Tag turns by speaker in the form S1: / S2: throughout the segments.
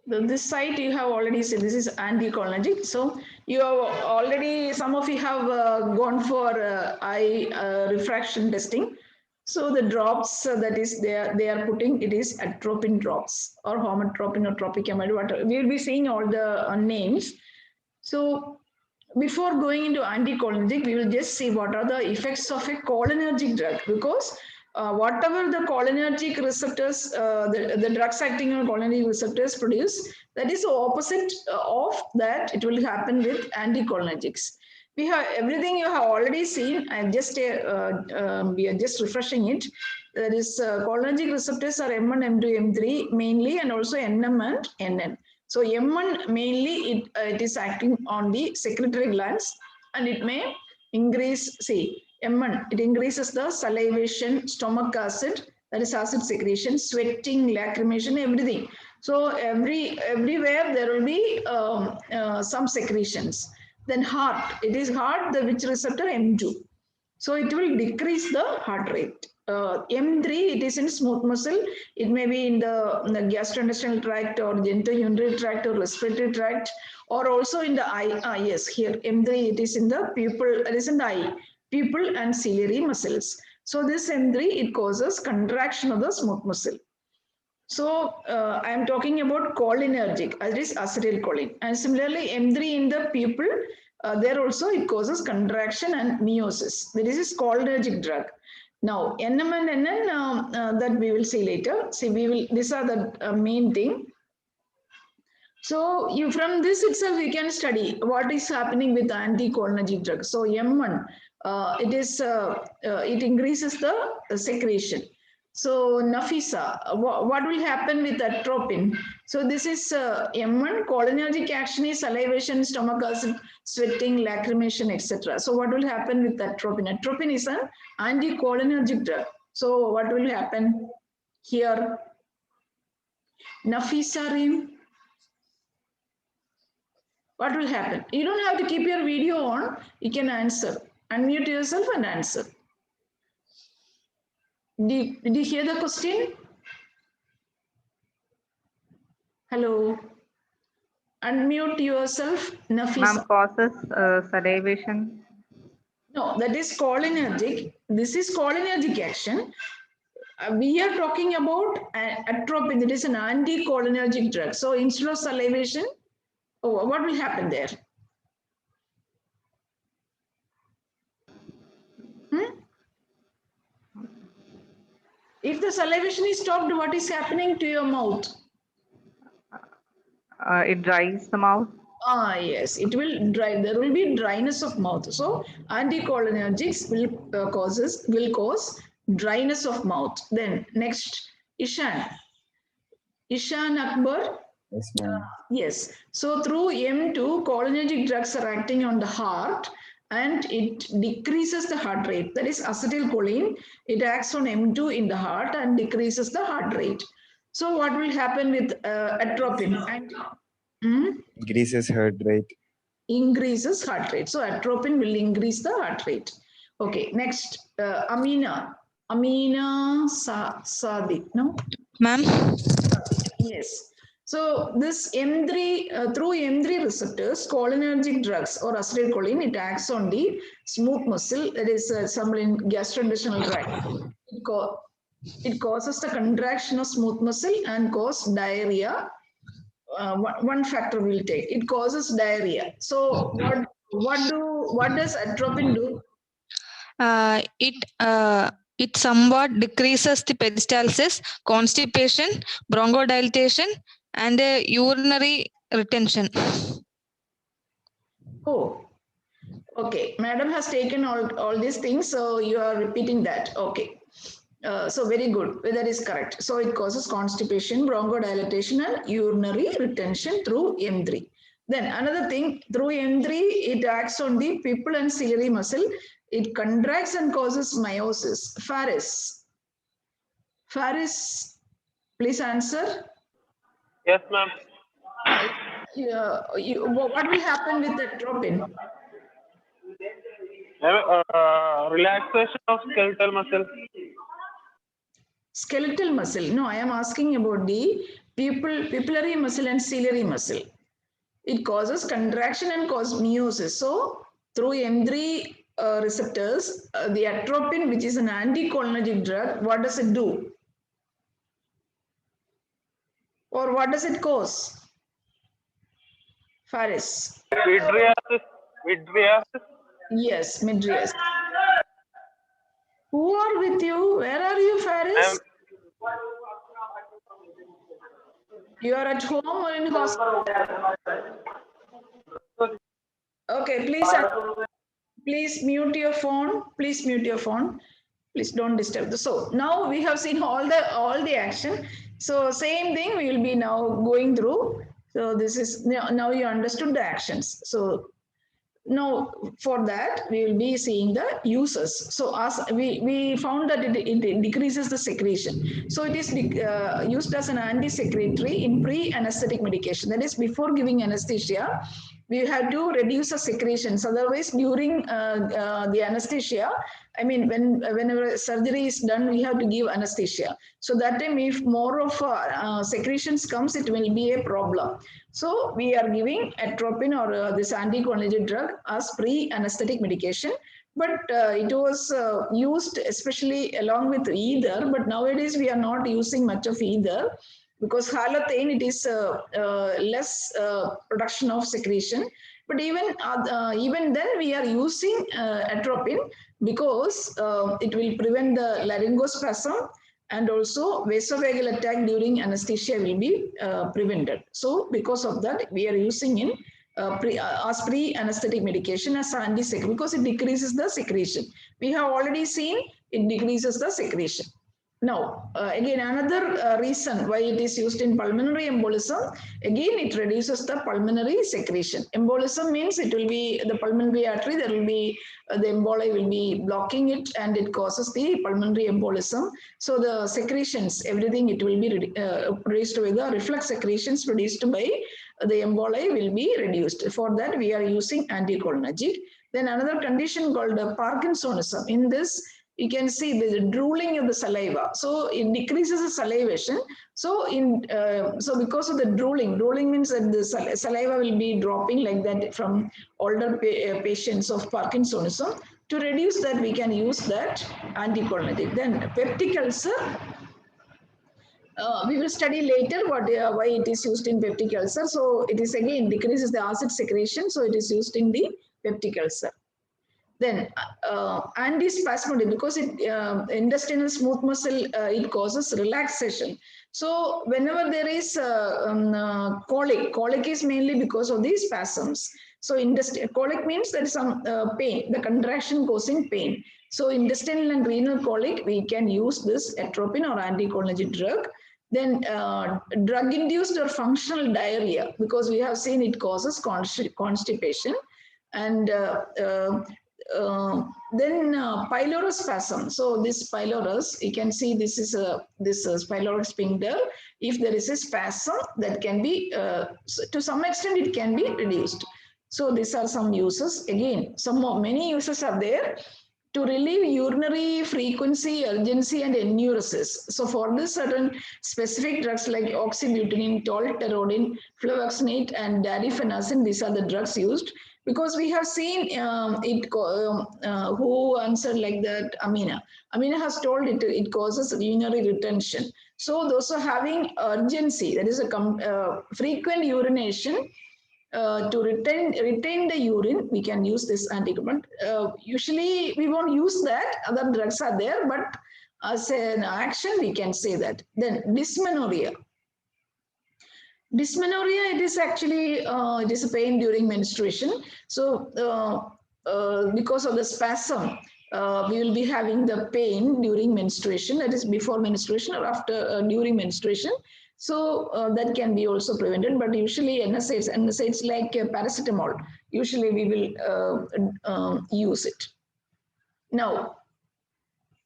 S1: This site you have already said this is anticholinergic. So you have already, some of you have gone for eye refraction testing. So the drops that is they are putting, it is atropine drops or homatropine or tropicamide, whatever. We will be seeing all the names. So before going into anticholinergic, we will just see what are the effects of a cholinergic drug, because whatever the cholinergic receptors, the drugs acting on cholinergic receptors produce, that is the opposite of that it will happen with anticholinergics. We have everything you have already seen. We are just refreshing it. That is, cholinergic receptors are M1, M2, M3 mainly, and also NM and NN. So M1 mainly it is acting on the secretory glands, and it may increase, see, M1, it increases the salivation, stomach acid, that is acid secretion, sweating, lacrimation, everything. So everywhere there will be some secretions. Then heart, it is heart, the which receptor M2. So it will decrease the heart rate. M3, it is in smooth muscle. It may be in the gastrointestinal tract or genitourinary tract or respiratory tract, or also in the eye. Yes, here M3, it is in the pupil, it is in the eye, pupil and ciliary muscles. So this M3, it causes contraction of the smooth muscle. So I am talking about cholinergic, that is acetylcholine. And similarly, M3 in the pupil, there also it causes contraction and meiosis. This is cholinergic drug. Now, NM and NN, that we will see later. See, these are the main thing. So you, from this itself we can study what is happening with anticholinergic drugs. So M1, it increases the secretion. So Nafisa, what will happen with atropine? So this is M1, cholinergic action is salivation, stomach acid, sweating, lacrimation, etc. So what will happen with atropine? Atropine is an anticholinergic drug. So what will happen here? Nafisa Reem, what will happen? You don't have to keep your video on. You can answer. Unmute yourself and answer. Did you hear the question? Hello. Unmute yourself,
S2: Ma'am,
S1: Nafisa.
S2: causes salivation.
S1: No, that is cholinergic. This is cholinergic action. We are talking about atropine. It is an anticholinergic drug. So instead of salivation, what will happen there? If the salivation is stopped, what is happening to your mouth?
S2: It dries the mouth.
S1: Yes, it will dry. There will be dryness of mouth. So anticholinergics will cause dryness of mouth. Then next, Ishan. Ishan Akbar.
S3: Yes, ma'am.
S1: Yes. So through M2, cholinergic drugs are acting on the heart and it decreases the heart rate. That is acetylcholine. It acts on M2 in the heart and decreases the heart rate. So what will happen with atropine?
S3: Increases heart rate.
S1: Increases heart rate. So atropine will increase the heart rate. Okay, next, Amina. Amina Sadiq, no?
S4: Ma'am.
S1: Yes. So this M3, through M3 receptors, cholinergic drugs or acetylcholine, it acts on the smooth muscle, that is somewhere in gastrointestinal tract. It causes the contraction of smooth muscle and cause diarrhea. One factor will take. It causes diarrhea. So what does atropine do?
S4: It somewhat decreases the peristalsis, constipation, bronchodilation, and urinary retention.
S1: Oh, okay. Madam has taken all these things, so you are repeating that. Okay. So very good. That is correct. So it causes constipation, bronchodilation, and urinary retention through M3. Then another thing, through M3, it acts on the pupil and ciliary muscle. It contracts and causes meiosis. Faris. Faris, please answer.
S5: Yes, ma'am.
S1: What will happen with the atropine?
S5: Relaxation of skeletal muscle.
S1: Skeletal muscle. No, I am asking about the pupillary muscle and ciliary muscle. It causes contraction and causes meiosis. So through M3 receptors, the atropine, which is an anticholinergic drug, what does it do? Or what does it cause? Faris.
S5: Mydriasis.
S1: Yes, midrias. Who are with you? Where are you, Faris? You are at home or in hospital? Okay, please mute your phone. Please mute your phone. Please don't disturb. So now we have seen all the action. So same thing we will be now going through. So this is now you understood the actions. So now for that we will be seeing the uses. So as we found that it decreases the secretion. So it is used as an anti-secretory in pre-anesthetic medication. That is, before giving anesthesia, we have to reduce the secretions. Otherwise, during the anesthesia, I mean, whenever surgery is done, we have to give anesthesia. So that time, if more of secretions comes, it will be a problem. So we are giving atropine or this anticholinergic drug as pre-anesthetic medication. But it was used especially along with either. But nowadays, we are not using much of either, because halothane, it is less production of secretion. But even then we are using atropine, because it will prevent the laryngospasm, and also vasovagal attack during anesthesia will be prevented. So because of that, we are using in as pre-anesthetic medication as anti-secretion, because it decreases the secretion. We have already seen it decreases the secretion. Now, again, another reason why it is used in pulmonary embolism, again, it reduces the pulmonary secretion. Embolism means it will be the pulmonary artery, there will be the emboli will be blocking it, and it causes the pulmonary embolism. So the secretions, everything, it will be produced with the reflex secretions produced by the emboli will be reduced. For that, we are using anticholinergic. Then another condition called Parkinsonism. In this, you can see the drooling of the saliva. So it decreases the salivation. So so because of the drooling means that the saliva will be dropping like that from older patients of Parkinsonism. To reduce that, we can use that anticholinergic. Then peptic ulcer. We will study later why it is used in peptic ulcer. So it is again decreases the acid secretion. So it is used in the peptic ulcer. Then antispasmodic, because it intestinal smooth muscle, it causes relaxation. So whenever there is colic is mainly because of these spasms. So colic means there is some pain, the contraction causing pain. So intestinal and renal colic, we can use this atropine or anticholinergic drug. Then drug-induced or functional diarrhea, because we have seen it causes constipation. And then pylorospasm. So this pylorus, you can see this is this pyloric sphincter. If there is a spasm, that can be to some extent it can be reduced. So these are some uses. Again, many uses are there. To relieve urinary frequency, urgency, and enuresis. So for this, certain specific drugs like oxybutynin, tolterodine, fluvoxamine, and darifenazine, these are the drugs used. Because we have seen who answered like that, Amina. Amina has told it causes urinary retention. So those are having urgency, that is a frequent urination, to retain the urine, we can use this anticoagulant. Usually we won't use that, other drugs are there, but as an action, we can say that. Then dysmenorrhea. Dysmenorrhea, it is actually it is a pain during menstruation. So because of the spasm, we will be having the pain during menstruation, that is before menstruation or after during menstruation. So that can be also prevented, but usually NSAIDs like paracetamol, usually we will use it. Now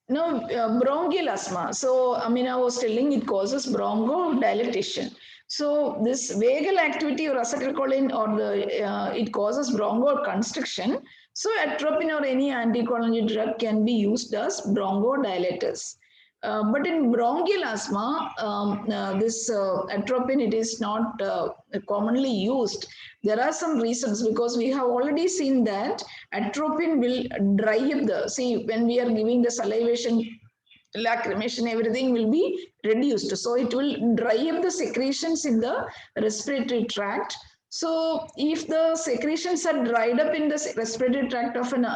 S1: bronchial asthma. So Amina was telling it causes bronchodilation. So this vagal activity or acetylcholine or it causes bronchoconstriction. So atropine or any anticholinergic drug can be used as bronchodilators. But in bronchial asthma, this atropine, it is not commonly used. There are some reasons because we have already seen that atropine will dry up the, see, when we are giving the salivation, lacrimation, everything will be reduced. So it will dry up the secretions in the respiratory tract. So if the secretions are dried up in the respiratory tract of an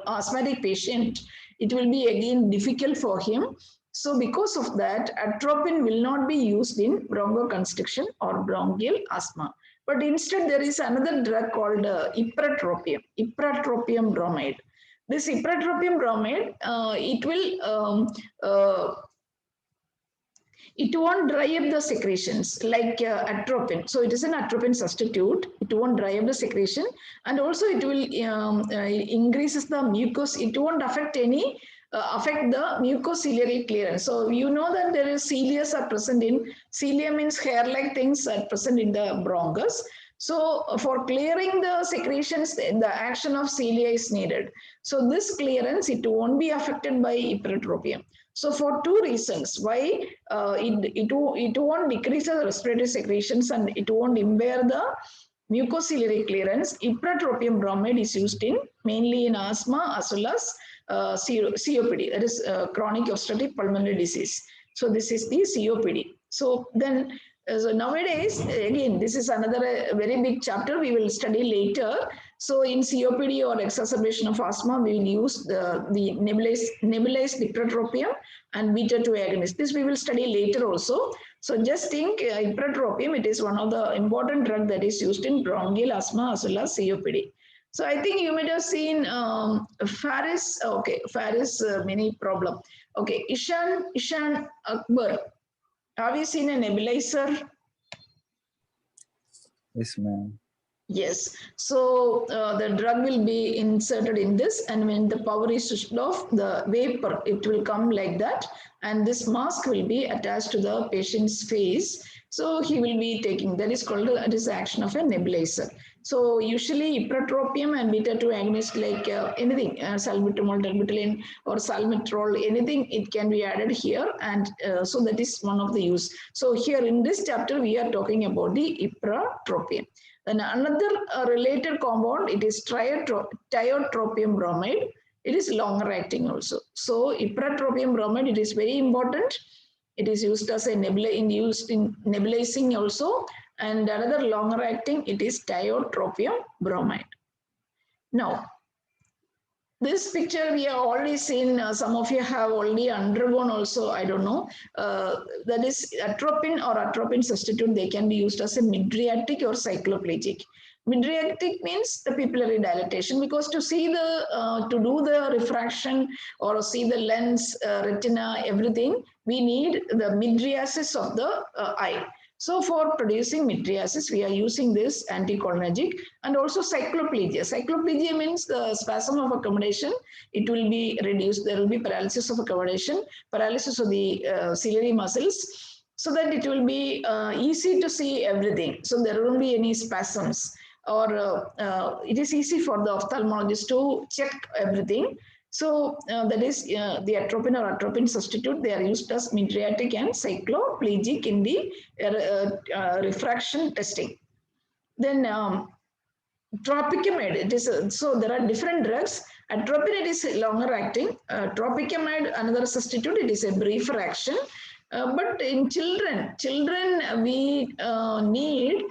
S1: asthmatic patient, it will be again difficult for him. So because of that, atropine will not be used in bronchoconstriction or bronchial asthma. But instead, there is another drug called ipratropium bromide. This ipratropium bromide, it won't dry up the secretions like atropine. So it is an atropine substitute. It won't dry up the secretion, and also it will increases the mucus. It won't affect the mucociliary clearance. So you know that there is cilia are present in, cilia means hair-like things are present in the bronchus. So for clearing the secretions, the action of cilia is needed. So this clearance, it won't be affected by ipratropium. So for two reasons, why it won't decrease the respiratory secretions and it won't impair the mucociliary clearance, ipratropium bromide is used in mainly in asthma as well as COPD, that is chronic obstructive pulmonary disease. So this is the COPD. So then, so nowadays, again, this is another very big chapter we will study later. So in COPD or exacerbation of asthma, we will use the nebulized ipratropium and beta-2 agonist. This we will study later also. So just think ipratropium, it is one of the important drug that is used in bronchial asthma as well as COPD. So I think you might have seen Faris. Okay, Faris many problem. Okay, Ishan Akbar. Have you seen a nebulizer?
S3: Yes, ma'am.
S1: Yes. So the drug will be inserted in this, and when the power is switched off, the vapor, it will come like that, and this mask will be attached to the patient's face. So he will be taking, that is called, that is the action of a nebulizer. So usually ipratropium and beta-2 agonist, like anything, salbutamol, terbutaline or salmeterol, anything, it can be added here, and so that is one of the use. So here in this chapter, we are talking about the ipratropium. Then another related compound, it is tiotropium bromide. It is longer acting also. So ipratropium bromide, it is very important. It is used as a used in nebulizing also. And another longer acting, it is tiotropium bromide. Now, this picture we have already seen, some of you have already undergone also, I don't know. That is atropine or atropine substitute, they can be used as a mydriatic or cycloplegic. Mydriatic means the pupillary dilatation, because to see the, to do the refraction or see the lens, retina, everything, we need the mydriasis of the eye. So for producing mydriasis, we are using this anticholinergic, and also cycloplegia. Cycloplegia means the spasm of accommodation. It will be reduced. There will be paralysis of accommodation, paralysis of the ciliary muscles, so that it will be easy to see everything. So there won't be any spasms, or it is easy for the ophthalmologist to check everything. So that is the atropine or atropine substitute. They are used as mydriatic and cycloplegic in the refraction testing. Then tropicamide, it is so there are different drugs. Atropine, it is longer acting. Tropicamide, another substitute, it is a briefer action. But in children we need.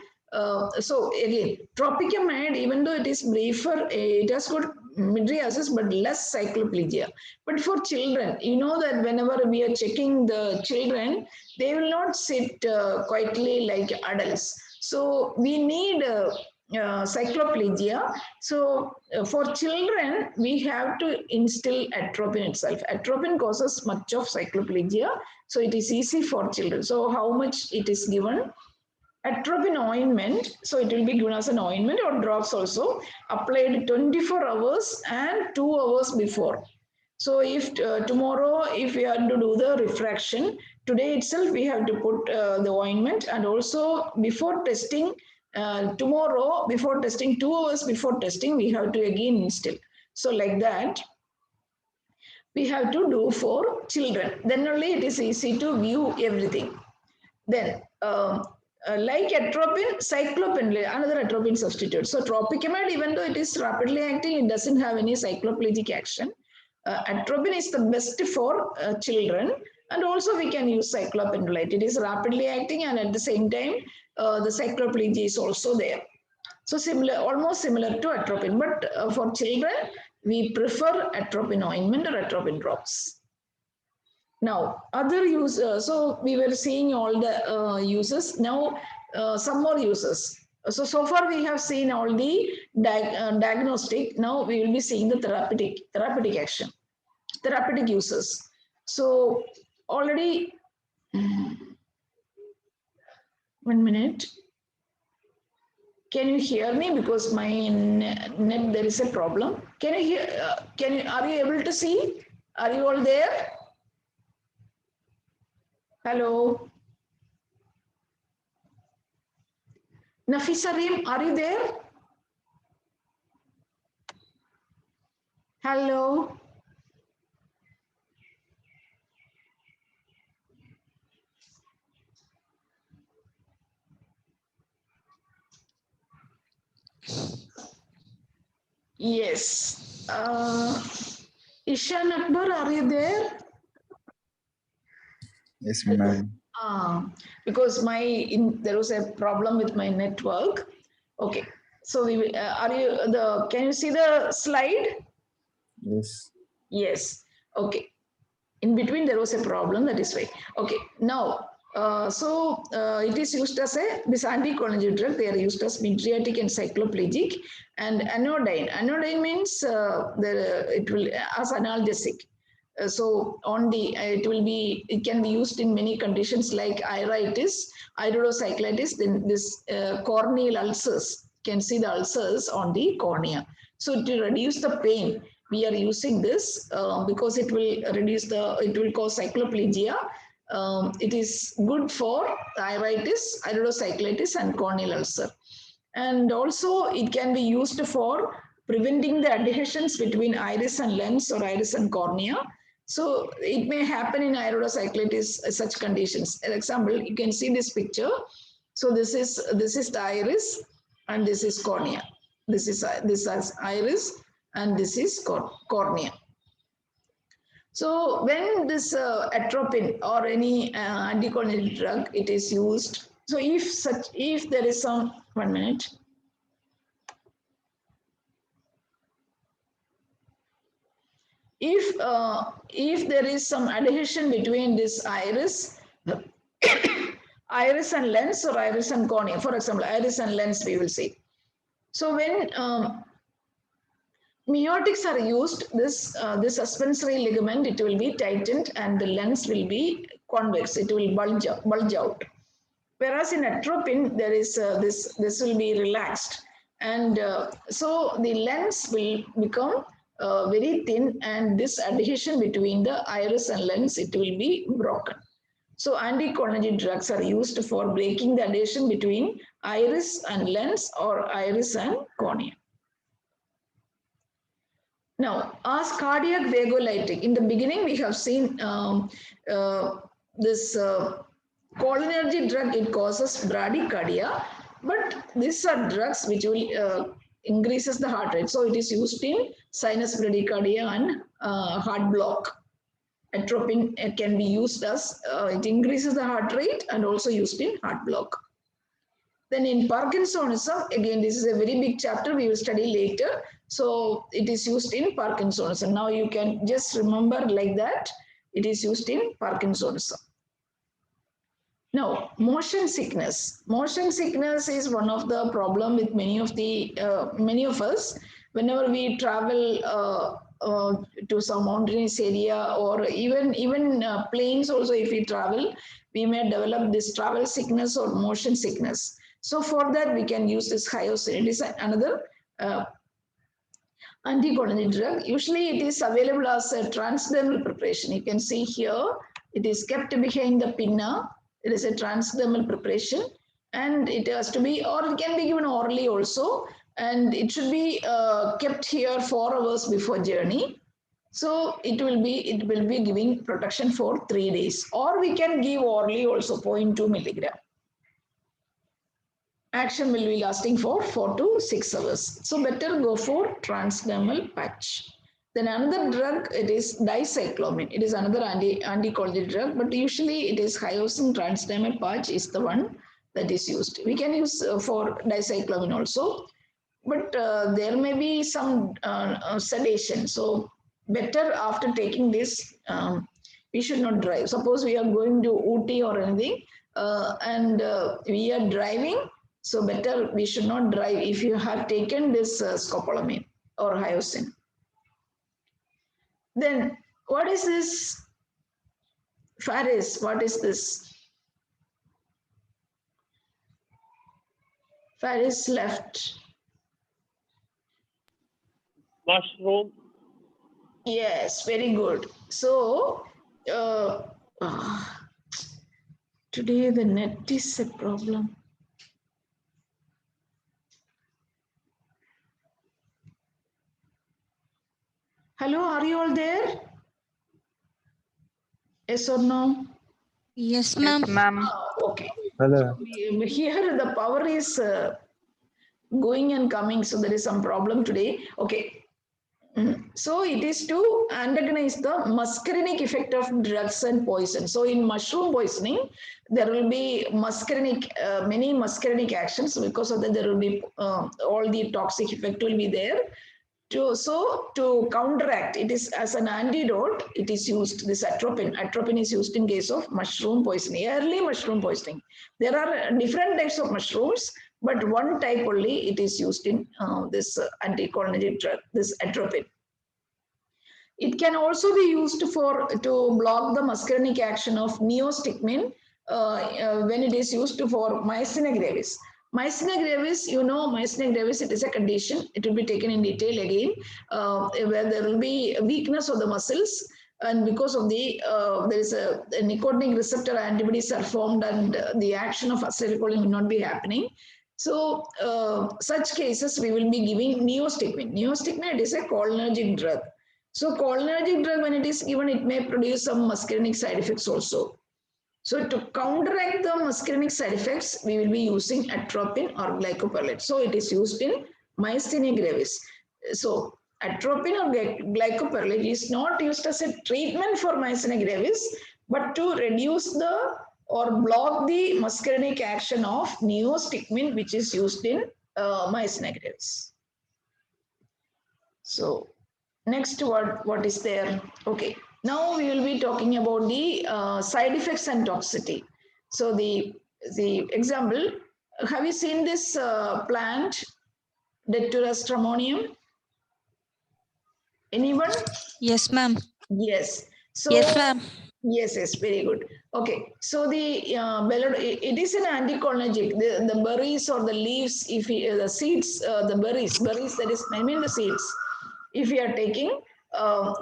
S1: So again, tropicamide, even though it is briefer, it has got mydriasis but less cycloplegia. But for children, you know that whenever we are checking the children, they will not sit quietly like adults. So we need cycloplegia. So for children, we have to instill atropine itself. Atropine causes much of cycloplegia, so it is easy for children. So how much it is given? Atropine ointment, so it will be given as an ointment or drops also, applied 24 hours and 2 hours before. So if tomorrow, if we are to do the refraction, today itself we have to put the ointment, and also before testing, tomorrow before testing, 2 hours before testing, we have to again instill. So like that. we have to do for children. Then only it is easy to view everything. Then, like atropine, cyclopen, another atropine substitute. So tropicamide, even though it is rapidly acting, it doesn't have any cycloplegic action. Atropine is the best for children, and also we can use cyclopenolate. It is rapidly acting, and at the same time, the cycloplegia is also there. So similar, almost similar to atropine, but for children, we prefer atropine ointment or atropine drops. Now, other use, so we were seeing all the uses. Now, some more uses. So far we have seen all the diagnostic. Now we will be seeing the therapeutic action, therapeutic uses. So already, 1 minute. Can you hear me? Because my net there is a problem. Can you hear? Are you able to see? Are you all there? Hello. Nafisa Reem, are you there? Hello. Yes. Ishan Akbar, are you there?
S3: Yes, ma'am.
S1: Because there was a problem with my network. Okay. So can you see the slide?
S3: Yes.
S1: Yes. Okay. In between there was a problem, that is why. Okay. Now, it is used as this anticholinergic drug. They are used as mydriatic and cycloplegic, and anodyne. Anodyne means it will as analgesic. So it can be used in many conditions like iritis, iridocyclitis, then this corneal ulcers. You can see the ulcers on the cornea. So to reduce the pain, we are using this because it will cause cycloplegia. It is good for iritis, iridocyclitis, and corneal ulcer. And also it can be used for preventing the adhesions between iris and lens or iris and cornea. So it may happen in iridocyclitis, such conditions. For example, you can see this picture. So this is the iris and this is cornea. This is iris and this is cornea. So when this atropine or any anticholinergic drug, it is used. So if there is some, 1 minute. If there is some adhesion between this iris and lens or iris and cornea, for example, iris and lens, we will see. So when miotics are used, this suspensory ligament, it will be tightened and the lens will be convex. It will bulge out. Whereas in atropine, there is this will be relaxed, and so the lens will become very thin, and this adhesion between the iris and lens, it will be broken. So anticholinergic drugs are used for breaking the adhesion between iris and lens or iris and cornea. Now, as cardiac vagolytic, in the beginning we have seen this cholinergic drug, it causes bradycardia, but these are drugs which will increases the heart rate. So it is used in sinus bradycardia and heart block. Atropine can be used as, it increases the heart rate and also used in heart block. Then in Parkinsonism, again, this is a very big chapter we will study later. So it is used in Parkinsonism. Now you can just remember like that, it is used in Parkinsonism. Now, motion sickness. Motion sickness is one of the problem with many of us. Whenever we travel to some mountainous area, or even planes also, if we travel, we may develop this travel sickness or motion sickness. So for that, we can use this hyoscine. It is another anticholinergic drug. Usually it is available as a transdermal preparation. You can see here, it is kept behind the pinna. It is a transdermal preparation, and it has to be, or it can be given orally also, and it should be kept here 4 hours before journey. So it will be giving protection for 3 days, or we can give orally also 0.2 milligram. Action will be lasting for 4 to 6 hours. So better go for transdermal patch. Then another drug, it is dicyclomine. It is another anticholinergic drug, but usually it is hyoscine transdermal patch is the one that is used. We can use for dicyclomine also, but there may be some sedation. So better after taking this, we should not drive. Suppose we are going to Ooty or anything, and we are driving. So better we should not drive if you have taken this scopolamine or hyoscine. Then what is this? Faris, what is this? Faris left.
S5: Mushroom.
S1: Yes, very good. So today the net is a problem. Hello, are you all there? Yes or no?
S4: Yes, ma'am.
S2: Ma'am.
S1: Okay.
S3: Hello.
S1: Here the power is going and coming, so there is some problem today. Okay. So it is to antagonize the muscarinic effect of drugs and poison. So in mushroom poisoning, there will be muscarinic, many muscarinic actions. Because of that, there will be all the toxic effect will be there. To counteract, it is as an antidote, it is used, this atropine. Atropine is used in case of mushroom poisoning, early mushroom poisoning. There are different types of mushrooms, but one type only it is used in this anticholinergic drug, this atropine. It can also be used to block the muscarinic action of neostigmine when it is used for myasthenia gravis. Myasthenia gravis, you know, myasthenia gravis, it is a condition. It will be taken in detail again, where there will be a weakness of the muscles, and because of the there is a nicotinic receptor antibodies are formed, and the action of acetylcholine will not be happening. So such cases we will be giving neostigmine. Neostigmine, it is a cholinergic drug. So cholinergic drug, when it is given, it may produce some muscarinic side effects also. So to counteract the muscarinic side effects, we will be using atropine or glycopyrrolate. So it is used in myasthenia gravis. So atropine or glycopyrrolate is not used as a treatment for myasthenia gravis, but to reduce the or block the muscarinic action of neostigmine, which is used in myasthenia gravis. So next, what is there? Okay. Now we will be talking about the side effects and toxicity. So the example, have you seen this plant, Datura stramonium? Anyone?
S4: Yes, ma'am.
S1: Yes. So
S4: Yes, ma'am.
S1: yes, very good. Okay, so the it is an anticholinergic. The berries or the leaves, if the seeds, the berries, that is, I mean the seeds. If you are taking,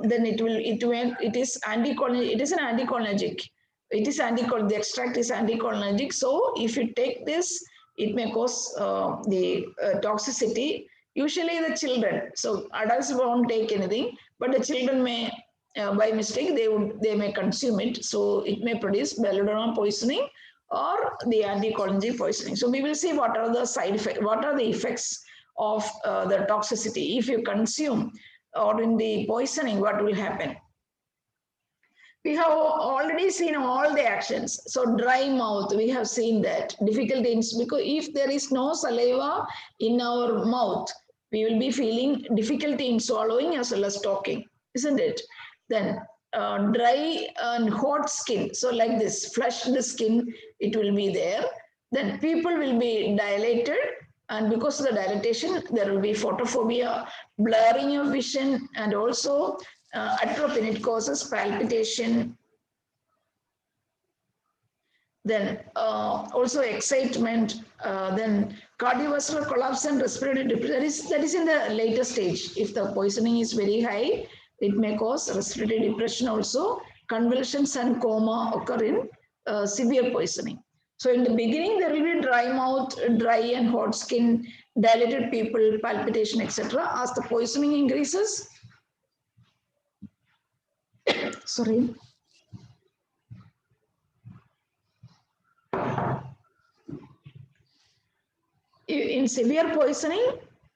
S1: then it is anticholinergic. It is an anticholinergic. It is the extract is anticholinergic. So if you take this, it may cause the toxicity. Usually the children. So adults won't take anything, but the children may. By mistake, they may consume it, so it may produce belladonna poisoning or the anticholinergic poisoning. So we will see what are the side effects, what are the effects of the toxicity if you consume, or in the poisoning, what will happen. We have already seen all the actions. So dry mouth, we have seen that. Difficulties, because if there is no saliva in our mouth, we will be feeling difficulty in swallowing as well as talking, isn't it? Then dry and hot skin. So like this, flushed skin, it will be there. Then people will be dilated, and because of the dilatation, there will be photophobia, blurring of vision, and also atropine, it causes palpitation. Then also excitement, then cardiovascular collapse and respiratory depression. That is in the later stage. If the poisoning is very high, it may cause respiratory depression also. Convulsions and coma occur in severe poisoning. So in the beginning, there will be dry mouth, dry and hot skin, dilated pupil, palpitation, etc. As the poisoning increases, sorry. In severe poisoning,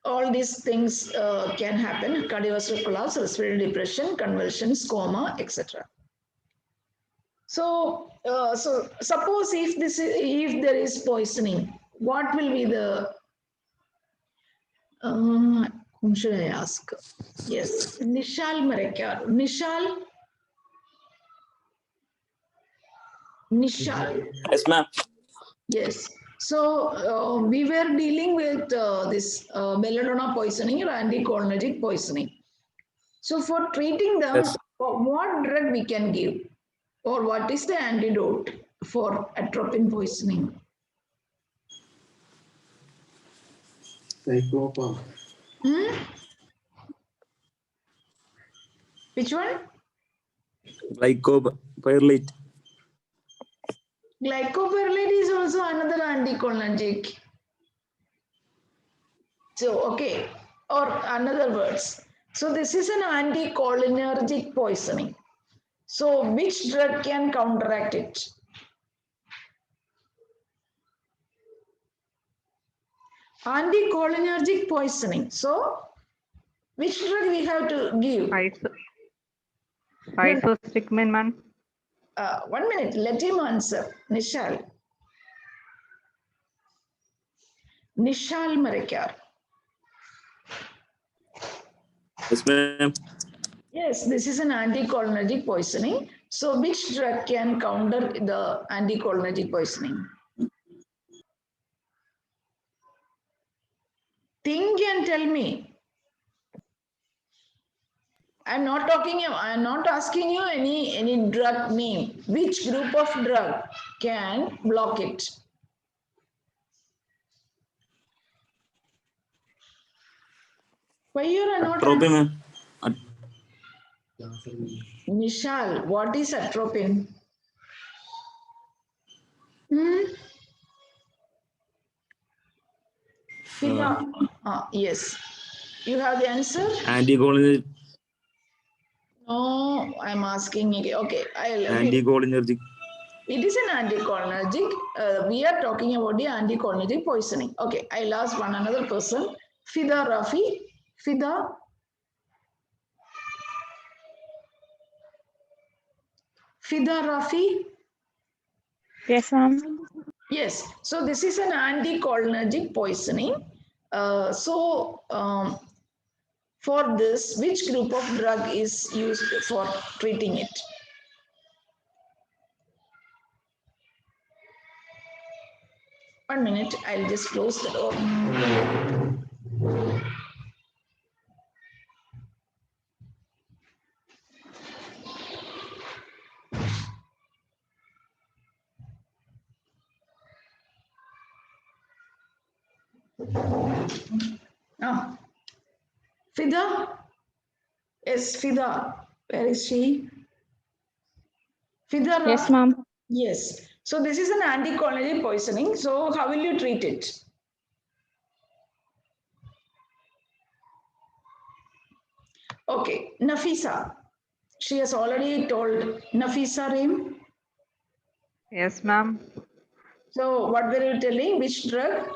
S1: all these things can happen: cardiovascular collapse, respiratory depression, convulsions, coma, etc. So, so suppose if there is poisoning, what will be the? Whom should I ask? Yes, Nishal Marekar. Nishal.
S6: Yes, ma'am.
S1: Yes. So we were dealing with this belladonna poisoning or anticholinergic poisoning. So for treating them,
S6: Yes.
S1: what drug we can give, or what is the antidote for atropine poisoning?
S3: Cyclopam.
S1: Which one?
S6: Glycopyrrolate.
S1: Glycopyrrolate is also another anticholinergic. So, okay, or another words. So this is an anticholinergic poisoning. So which drug can counteract it? Anticholinergic poisoning. So which drug we have to give?
S2: Physostigmine, ma'am.
S1: 1 minute, let him answer. Nishal. Nishal Marekar.
S6: Yes, ma'am.
S1: Yes, this is an anticholinergic poisoning. So which drug can counter the anticholinergic poisoning? Think and tell me. I'm not asking you any drug name. Which group of drug can block it? Why you are not
S6: Atropine, ma'am.
S1: Nishal, what is atropine? Yes. You have the answer?
S6: Anticholinergic.
S1: No, I'm asking again. Okay,
S6: Anticholinergic.
S1: it is an anticholinergic. We are talking about the anticholinergic poisoning. Okay, I'll ask another person. Fida Rafi. Fida. Fida Rafi.
S7: Yes, ma'am.
S1: Yes. So this is an anticholinergic poisoning. For this, which group of drug is used for treating it? One minute, I'll just close the door. Ah, Fida? Yes, Fida. Where is she? Fida?
S7: Yes, ma'am.
S1: Yes. So this is an anticholinergic poisoning. So how will you treat it? Okay, Nafisa. She has already told. Nafisa Reem.
S2: Yes, ma'am.
S1: So what were you telling? Which drug?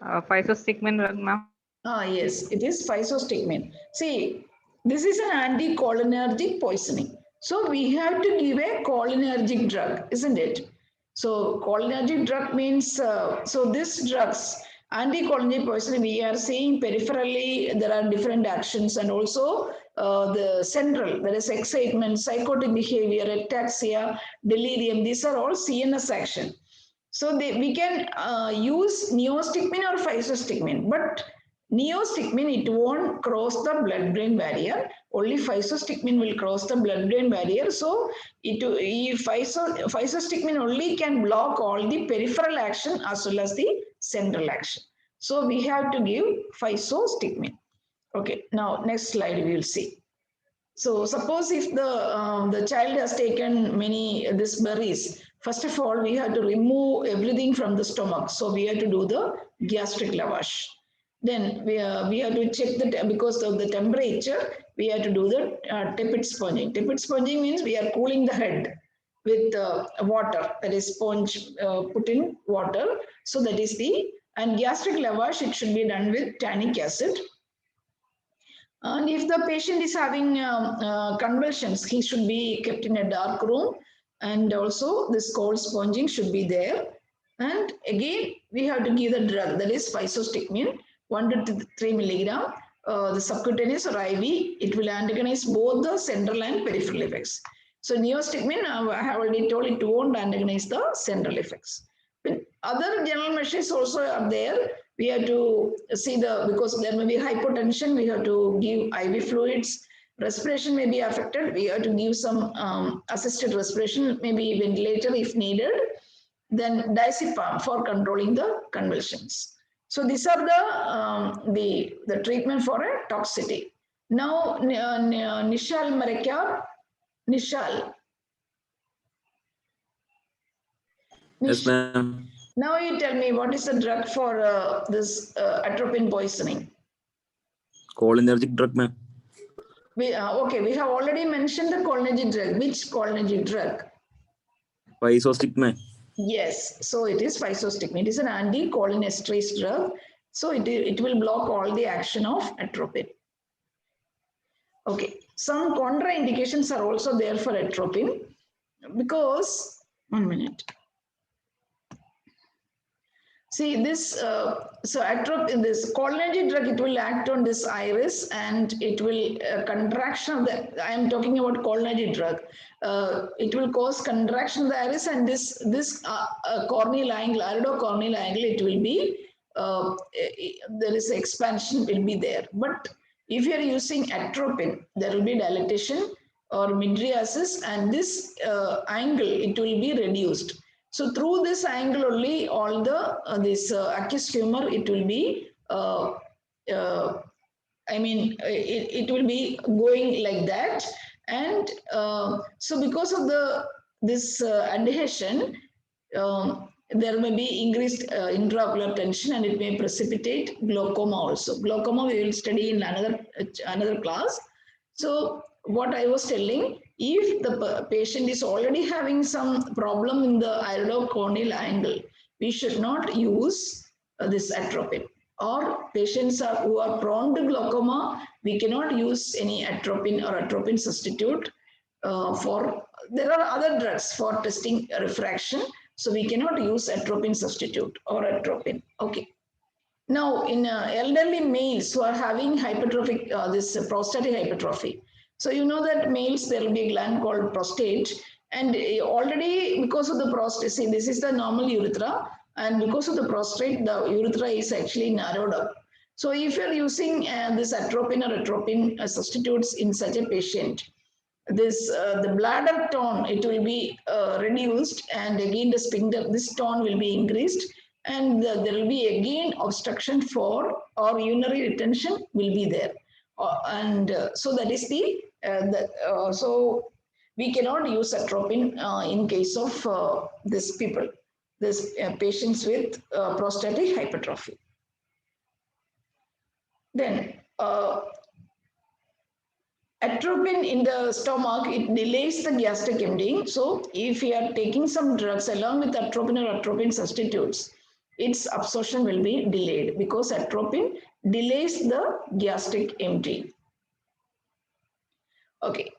S2: Physostigmine drug, ma'am.
S1: Yes, it is physostigmine. See, this is an anticholinergic poisoning. So we have to give a cholinergic drug, isn't it? So cholinergic drug means, so these drugs, anticholinergic poisoning, we are seeing peripherally there are different actions, and also the central, there is excitement, psychotic behavior, ataxia, delirium, these are all CNS action. So we can use neostigmine or physostigmine, but neostigmine, it won't cross the blood-brain barrier. Only physostigmine will cross the blood-brain barrier. So physostigmine only can block all the peripheral action as well as the central action. So we have to give physostigmine. Okay, now next slide we will see. So suppose if the child has taken these berries, first of all, we have to remove everything from the stomach. So we have to do the gastric lavage. Then we have to check because of the temperature, we have to do the tepid sponging. Tepid sponging means we are cooling the head with water, that is sponge put in water. So that is and gastric lavage, it should be done with tannic acid. And if the patient is having convulsions, he should be kept in a dark room, and also this cold sponging should be there. And again, we have to give the drug, that is physostigmine, 1 to 3 milligram, the subcutaneous or IV. It will antagonize both the central and peripheral effects. So neostigmine, I have already told, it won't antagonize the central effects. But other general measures also are there. We have to see because there may be hypotension, we have to give IV fluids. Respiration may be affected. We have to give some assisted respiration, maybe ventilator if needed. Then diazepam for controlling the convulsions. So these are the treatment for a toxicity. Now, Nishal Marekar, Nishal.
S6: Yes, ma'am.
S1: Now you tell me, what is the drug for this atropine poisoning?
S6: Cholinergic drug, ma'am.
S1: Okay, we have already mentioned the cholinergic drug. Which cholinergic drug?
S6: Physostigmine.
S1: Yes, so it is physostigmine. It is an anticholinesterase drug. So it will block all the action of atropine. Okay, some contraindications are also there for atropine because, 1 minute. See this, so atropine, this cholinergic drug, it will act on this iris and it will contraction of the, I am talking about cholinergic drug. It will cause contraction of the iris, and this corneal angle, iridocorneal angle, it will be, there is expansion will be there. But if you are using atropine, there will be dilatation or mydriasis, and this angle, it will be reduced. So through this angle only, all the this aqueous humor, it will be, I mean, it will be going like that. And so because of this adhesion, there may be increased intraocular tension, and it may precipitate glaucoma also. Glaucoma we will study in another class. So what I was telling, if the patient is already having some problem in the iridocorneal angle, we should not use this atropine. Or patients who are prone to glaucoma, we cannot use any atropine or atropine substitute there are other drugs for testing refraction. So we cannot use atropine substitute or atropine. Okay. Now in elderly males who are having hypertrophic, this prostatic hypertrophy. So you know that males, there will be a gland called prostate, and already because of the prostate, see this is the normal urethra, and because of the prostate, the urethra is actually narrowed up. So if you're using this atropine or atropine substitutes in such a patient, this the bladder tone, it will be reduced, and again the sphincter, this tone will be increased, and there will be again obstruction for or urinary retention will be there. So that is so we cannot use atropine in case of this people, this patients with prostatic hypertrophy. Then atropine in the stomach, it delays the gastric emptying. So if you are taking some drugs along with atropine or atropine substitutes, its absorption will be delayed because atropine delays the gastric emptying. Okay,